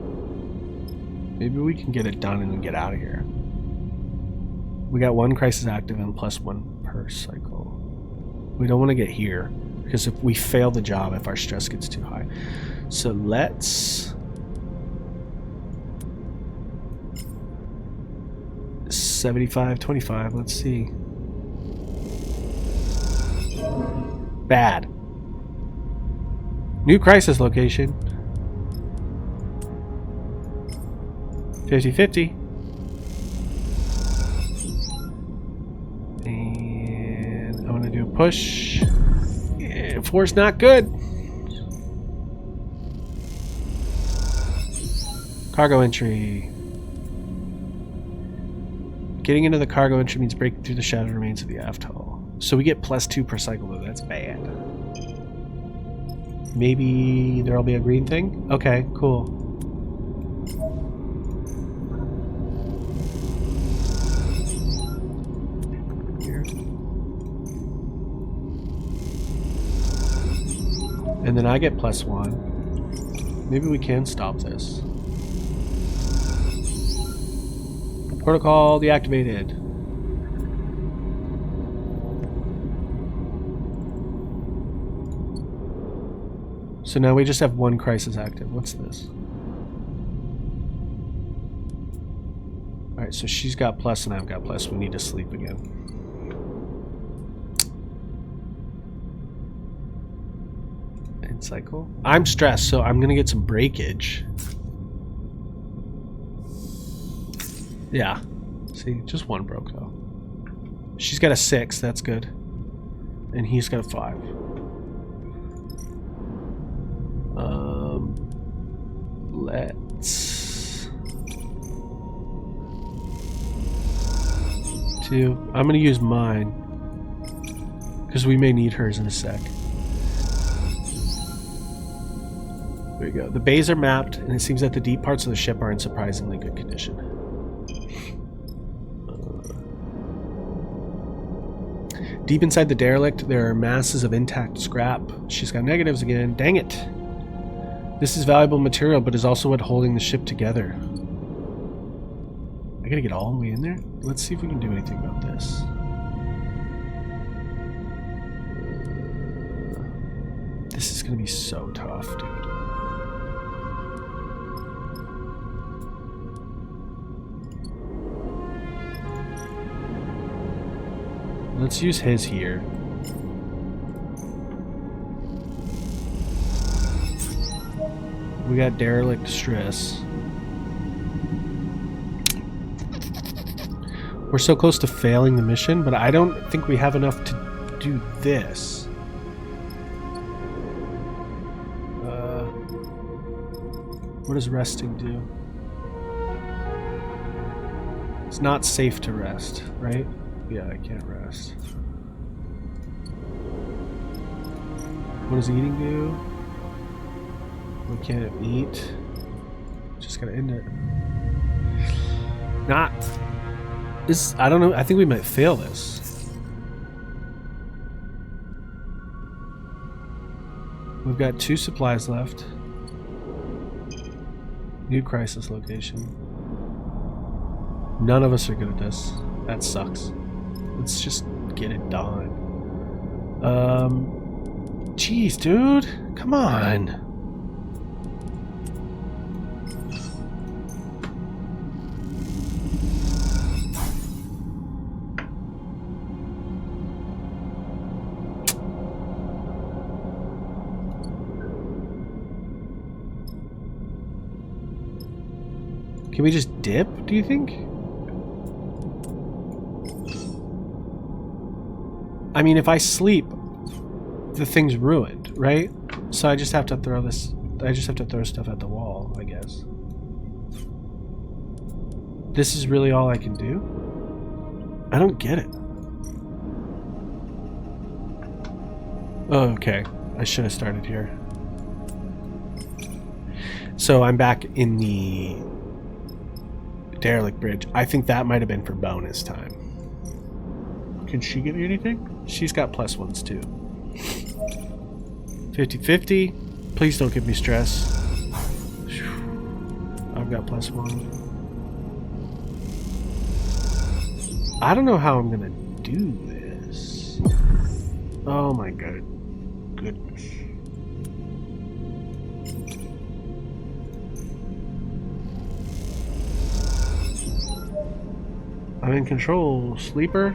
Maybe we can get it done and then get out of here. We got 1 crisis active and +1 per cycle. We don't want to get here because if we fail the job, if our stress gets too high. So let's 75-25. Let's see. Bad. New crisis location. 50-50. And I'm gonna do a push. Yeah, 4's not good. Cargo entry. Getting into the cargo entry means breaking through the shattered remains of the aft hull. So we get +2 per cycle, though. That's bad. Maybe there'll be a green thing? Okay, cool. And then I get +1. Maybe we can stop this. Protocol deactivated. So now we just have 1 crisis active. What's this? Alright, so she's got plus and I've got plus. We need to sleep again. End cycle. I'm stressed, so I'm gonna get some breakage. Yeah. See, just 1 broke though. She's got a 6, that's good. And he's got a 5. Let's 2. I'm gonna use mine because we may need hers in a sec. There we go. The bays are mapped, and it seems that the deep parts of the ship are in surprisingly good condition. Deep inside the derelict, there are masses of intact scrap. She's got negatives again. Dang it. This is valuable material, but is also what holding the ship together. I gotta get all the way in there? Let's see if we can do anything about this. This is gonna be so tough, dude. Let's use his here. We got derelict stress. We're so close to failing the mission, but I don't think we have enough to do this. What does resting do? It's not safe to rest, right? Yeah, I can't rest. What does eating do? We can't eat. Just gotta end it. Not. This, I don't know. I think we might fail this. We've got 2 supplies left. New crisis location. None of us are good at this. That sucks. Let's just get it done. Jeez, dude. Come on. Can we just dip, do you think? I mean, if I sleep, the thing's ruined, right? So I just have to throw this... I just have to throw stuff at the wall, I guess. This is really all I can do? I don't get it. Oh, okay. I should have started here. So I'm back in the... derelict bridge. I think that might have been for bonus time. Can she give me anything? She's got +1s too. 50-50. Please don't give me stress. I've got +1. I don't know how I'm gonna do this. Oh my god. Goodness. I'm in control, sleeper.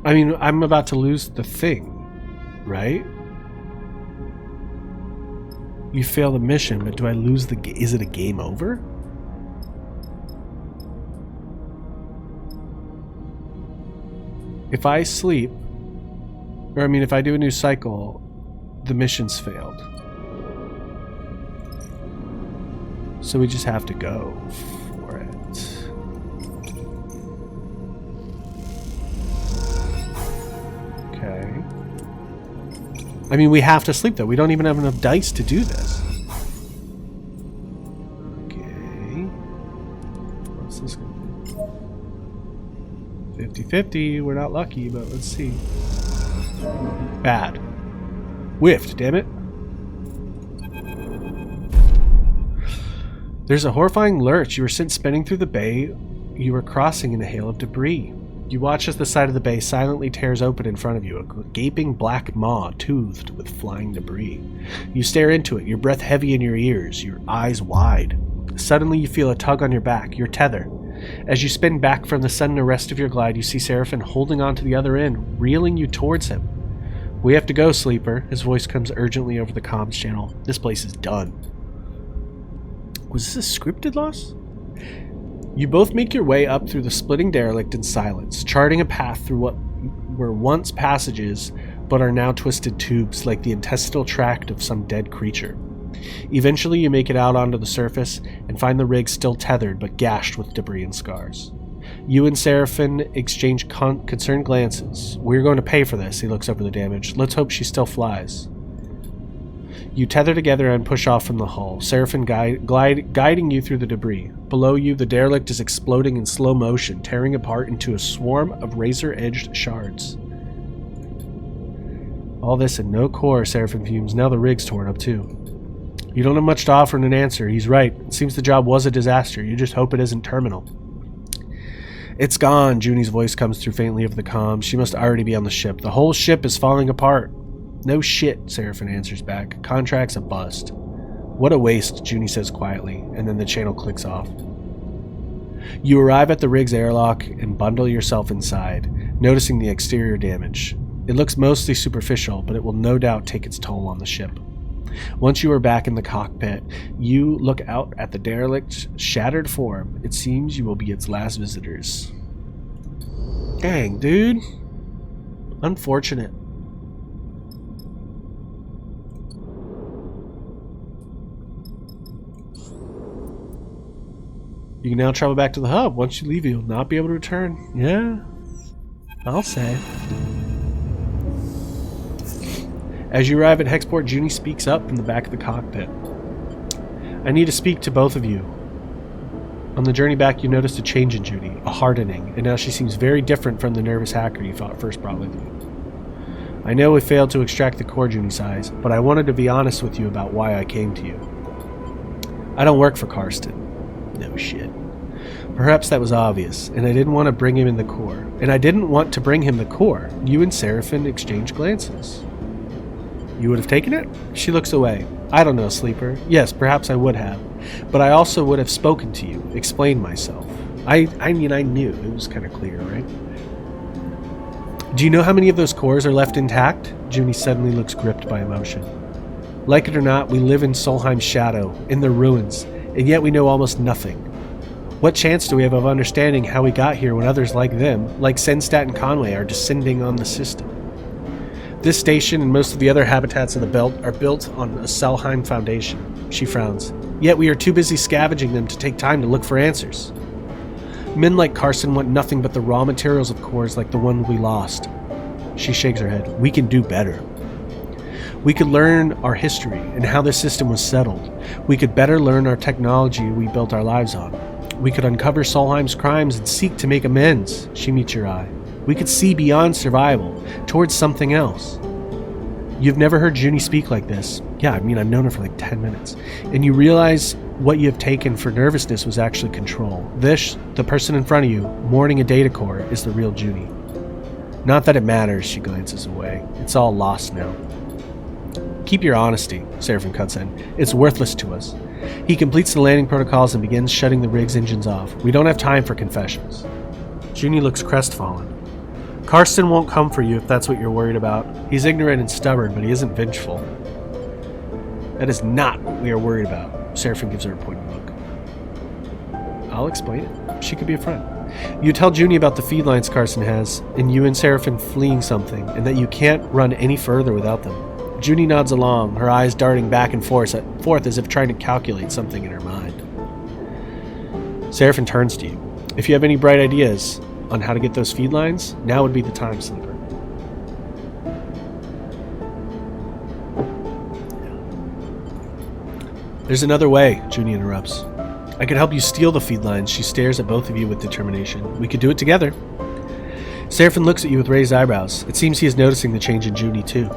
I mean, I'm about to lose the thing, right? You fail the mission, but do I lose the... Is it a game over? If I sleep, or I mean, if I do a new cycle, the mission's failed. So we just have to go for it. Okay. I mean, we have to sleep though. We don't even have enough dice to do this. Okay. What's this gonna be? 50-50. We're not lucky, but let's see. Bad. Whiffed, damn it. There's a horrifying lurch. You were sent spinning through the bay. You were crossing in a hail of debris. You watch as the side of the bay silently tears open in front of you, a gaping black maw toothed with flying debris. You stare into it, your breath heavy in your ears, your eyes wide. Suddenly you feel a tug on your back, your tether. As you spin back from the sudden arrest of your glide, you see Seraphin holding on to the other end, reeling you towards him. We have to go, Sleeper. His voice comes urgently over the comms channel. This place is done. Was this a scripted loss? You both make your way up through the splitting derelict in silence, charting a path through what were once passages, but are now twisted tubes like the intestinal tract of some dead creature. Eventually you make it out onto the surface and find the rig still tethered but gashed with debris and scars. You and Seraphin exchange concerned glances. We're going to pay for this, he looks over the damage. Let's hope she still flies. You tether together and push off from the hull, Seraphin guiding you through the debris. Below you, the derelict is exploding in slow motion, tearing apart into a swarm of razor-edged shards. All this and no core, Seraphim fumes. Now the rig's torn up too. You don't have much to offer in an answer. He's right. It seems the job was a disaster. You just hope it isn't terminal. It's gone. Junie's voice comes through faintly over the comm. She must already be on the ship. The whole ship is falling apart. No shit, Seraphim answers back. Contract's a bust. What a waste, Junie says quietly, and then the channel clicks off. You arrive at the rig's airlock and bundle yourself inside, noticing the exterior damage. It looks mostly superficial, but it will no doubt take its toll on the ship. Once you are back in the cockpit, you look out at the derelict's shattered form. It seems you will be its last visitors. Dang, dude. Unfortunate. You can now travel back to the hub. Once you leave, you'll not be able to return. Yeah, I'll say. As you arrive at Hexport, Junie speaks up from the back of the cockpit. I need to speak to both of you. On the journey back, you noticed a change in Junie, a hardening, and now she seems very different from the nervous hacker you first brought with you. I know we failed to extract the core, Junie sighs, but I wanted to be honest with you about why I came to you. I don't work for Karsten. No shit. Perhaps that was obvious, and I didn't want to bring him in the core. You and Seraphim exchanged glances. You would have taken it? She looks away. I don't know, Sleeper. Yes, perhaps I would have. But I also would have spoken to you, explained myself. I knew. It was kind of clear, right? Do you know how many of those cores are left intact? Junie suddenly looks gripped by emotion. Like it or not, we live in Solheim's shadow, in their ruins, and yet we know almost nothing. What chance do we have of understanding how we got here when others like them, like Senstat and Conway, are descending on the system? This station and most of the other habitats of the belt are built on a Solheim foundation. She frowns. Yet we are too busy scavenging them to take time to look for answers. Men like Carson want nothing but the raw materials of cores like the one we lost. She shakes her head. We can do better. We could learn our history and how this system was settled. We could better learn our technology we built our lives on. We could uncover Solheim's crimes and seek to make amends. She meets your eye. We could see beyond survival, towards something else. You've never heard Junie speak like this. Yeah, I've known her for like 10 minutes. And you realize what you have taken for nervousness was actually control. This, the person in front of you, mourning a data core, is the real Junie. Not that it matters, she glances away. It's all lost now. Keep your honesty, Seraphim cuts in. It's worthless to us. He completes the landing protocols and begins shutting the rig's engines off. We don't have time for confessions. Junie looks crestfallen. Karsten won't come for you if that's what you're worried about. He's ignorant and stubborn, but he isn't vengeful. That is not what we are worried about. Seraphim gives her a pointed look. I'll explain it. She could be a friend. You tell Junie about the feed lines Karsten has, and you and Seraphim fleeing something, and that you can't run any further without them. Junie nods along, her eyes darting back and forth as if trying to calculate something in her mind. Seraphim turns to you. If you have any bright ideas on how to get those feed lines, now would be the time, Sleeper. There's another way, Junie interrupts. I could help you steal the feed lines. She stares at both of you with determination. We could do it together. Seraphim looks at you with raised eyebrows. It seems he is noticing the change in Junie, too.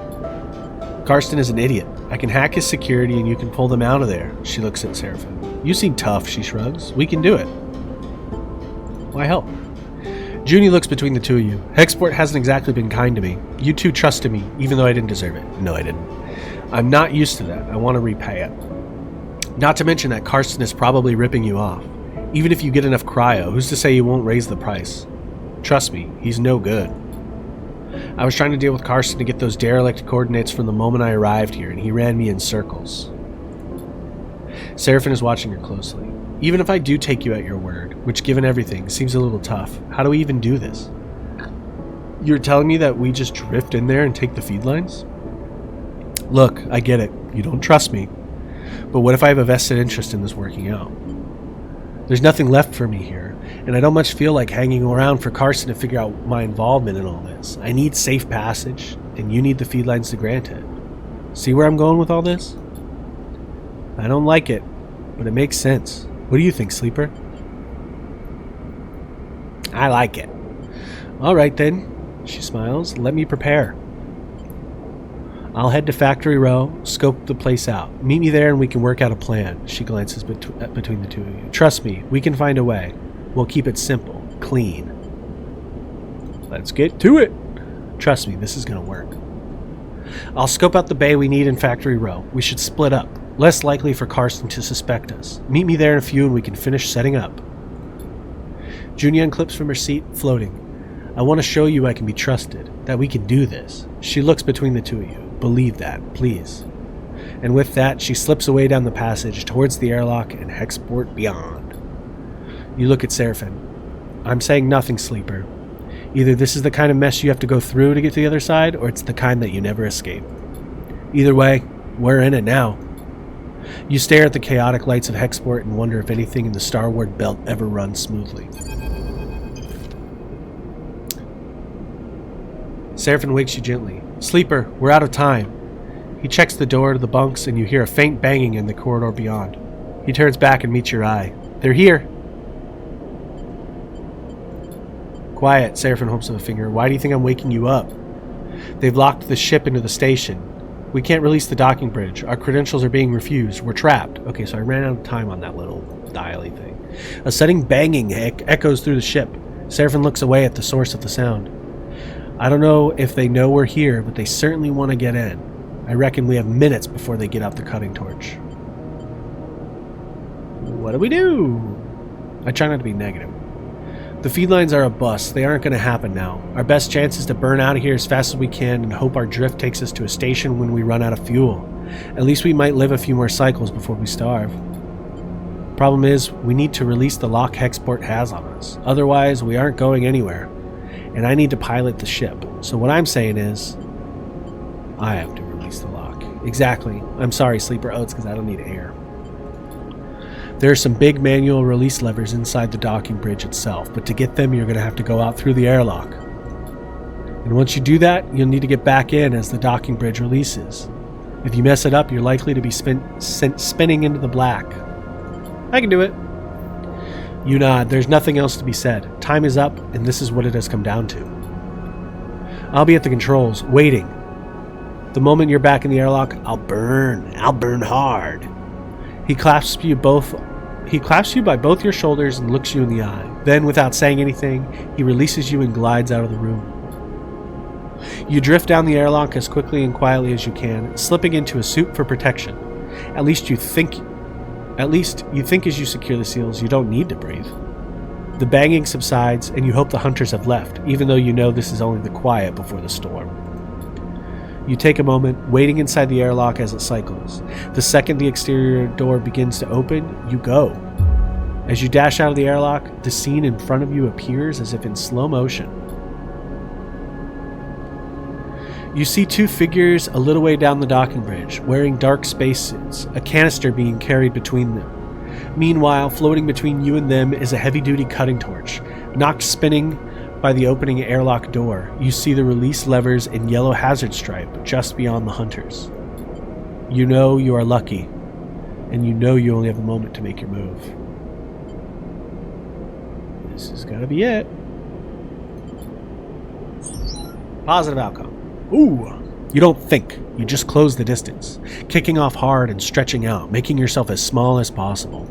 Karsten is an idiot. I can hack his security and you can pull them out of there. She looks at Seraphim. You seem tough, she shrugs. We can do it. Why help? Junie looks between the two of you. Hexport hasn't exactly been kind to me. You two trusted me, even though I didn't deserve it. No, I didn't. I'm not used to that. I want to repay it. Not to mention that Karsten is probably ripping you off. Even if you get enough cryo, who's to say he won't raise the price? Trust me, he's no good. I was trying to deal with Karsten to get those derelict coordinates from the moment I arrived here, and he ran me in circles. Seraphim is watching her closely. Even if I do take you at your word, which given everything seems a little tough, how do we even do this? You're telling me that we just drift in there and take the feed lines? Look, I get it. You don't trust me. But what if I have a vested interest in this working out? There's nothing left for me here, and I don't much feel like hanging around for Karsten to figure out my involvement in all this. I need safe passage, and you need the feed lines to grant it. See where I'm going with all this? I don't like it, but it makes sense. What do you think, Sleeper? I like it. All right, then. She smiles. Let me prepare. I'll head to Factory Row, scope the place out. Meet me there and we can work out a plan. She glances between the two of you. Trust me, we can find a way. We'll keep it simple, clean. Let's get to it. Trust me, this is going to work. I'll scope out the bay we need in Factory Row. We should split up. Less likely for Carson to suspect us. Meet me there in a few and we can finish setting up. Junie unclips from her seat, floating. I want to show you I can be trusted, that we can do this. She looks between the two of you. Believe that, please. And with that, she slips away down the passage towards the airlock and Hexport beyond. You look at Seraphin. I'm saying nothing, Sleeper. Either this is the kind of mess you have to go through to get to the other side, or it's the kind that you never escape. Either way, we're in it now. You stare at the chaotic lights of Hexport and wonder if anything in the Starward Belt ever runs smoothly. Seraphin wakes you gently. Sleeper, we're out of time. He checks the door to the bunks and you hear a faint banging in the corridor beyond. He turns back and meets your eye. They're here. Quiet, Seraphin holds up a finger. Why do you think I'm waking you up? They've locked the ship into the station. We can't release the docking bridge. Our credentials are being refused. We're trapped. Okay, so I ran out of time on that little dial-y thing. A sudden banging echoes through the ship. Seraphin looks away at the source of the sound. I don't know if they know we're here, but they certainly want to get in. I reckon we have minutes before they get out the cutting torch. What do we do? I try not to be negative. The feed lines are a bust. They aren't going to happen now. Our best chance is to burn out of here as fast as we can and hope our drift takes us to a station when we run out of fuel. At least we might live a few more cycles before we starve. Problem is, we need to release the lock Hexport has on us. Otherwise, we aren't going anywhere. And I need to pilot the ship. So what I'm saying is, I have to release the lock. Exactly. I'm sorry, Sleeper Oats, because I don't need air. There are some big manual release levers inside the docking bridge itself, but to get them, you're going to have to go out through the airlock. And once you do that, you'll need to get back in as the docking bridge releases. If you mess it up, you're likely to be sent spinning into the black. I can do it. You nod. There's nothing else to be said. Time is up, and this is what it has come down to. I'll be at the controls, waiting. The moment you're back in the airlock, I'll burn hard. He clasps you by both your shoulders and looks you in the eye. Then, without saying anything, he releases you and glides out of the room. You drift down the airlock as quickly and quietly as you can, slipping into a suit for protection. At least you think as you secure the seals, you don't need to breathe. The banging subsides, and you hope the hunters have left, even though you know this is only the quiet before the storm. You take a moment, waiting inside the airlock as it cycles. The second the exterior door begins to open, you go. As you dash out of the airlock, the scene in front of you appears as if in slow motion. You see two figures a little way down the docking bridge, wearing dark spacesuits, a canister being carried between them. Meanwhile, floating between you and them is a heavy-duty cutting torch. Knocked spinning by the opening airlock door, you see the release levers in yellow hazard stripe just beyond the hunters. You know you are lucky, and you know you only have a moment to make your move. This has got to be it. Positive outcome. Ooh! You don't think, you just close the distance, kicking off hard and stretching out, making yourself as small as possible.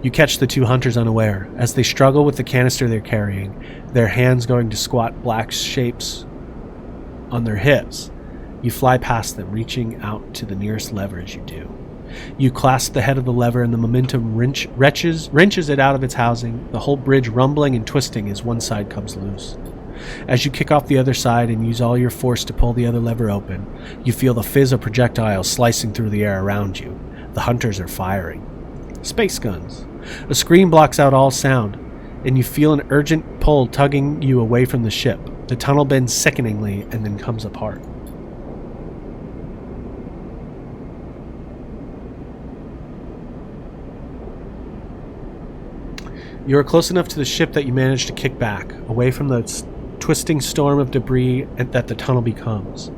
You catch the two hunters unaware, as they struggle with the canister they're carrying, their hands going to squat black shapes on their hips. You fly past them, reaching out to the nearest lever as you do. You clasp the head of the lever and the momentum wrenches it out of its housing, the whole bridge rumbling and twisting as one side comes loose. As you kick off the other side and use all your force to pull the other lever open, you feel the fizz of projectiles slicing through the air around you. The hunters are firing. Space guns. A scream blocks out all sound, and you feel an urgent pull tugging you away from the ship. The tunnel bends sickeningly and then comes apart. You are close enough to the ship that you manage to kick back, away from the twisting storm of debris that the tunnel becomes.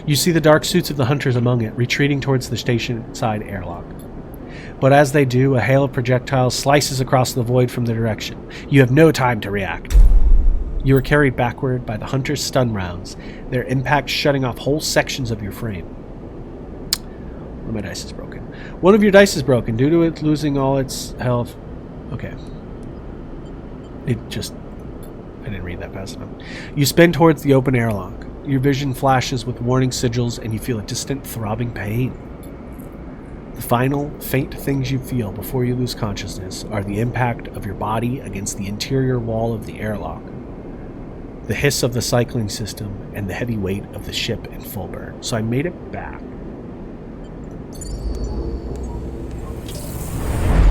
You see the dark suits of the hunters among it, retreating towards the station-side airlock. But as they do, a hail of projectiles slices across the void from their direction. You have no time to react. You are carried backward by the hunter's stun rounds, their impact shutting off whole sections of your frame. One of my dice is broken. One of your dice is broken due to it losing all its health. Okay. I didn't read that fast enough. You spin towards the open airlock. Your vision flashes with warning sigils and you feel a distant throbbing pain. The final, faint things you feel before you lose consciousness are the impact of your body against the interior wall of the airlock, the hiss of the cycling system, and the heavy weight of the ship in full burn. So I made it back.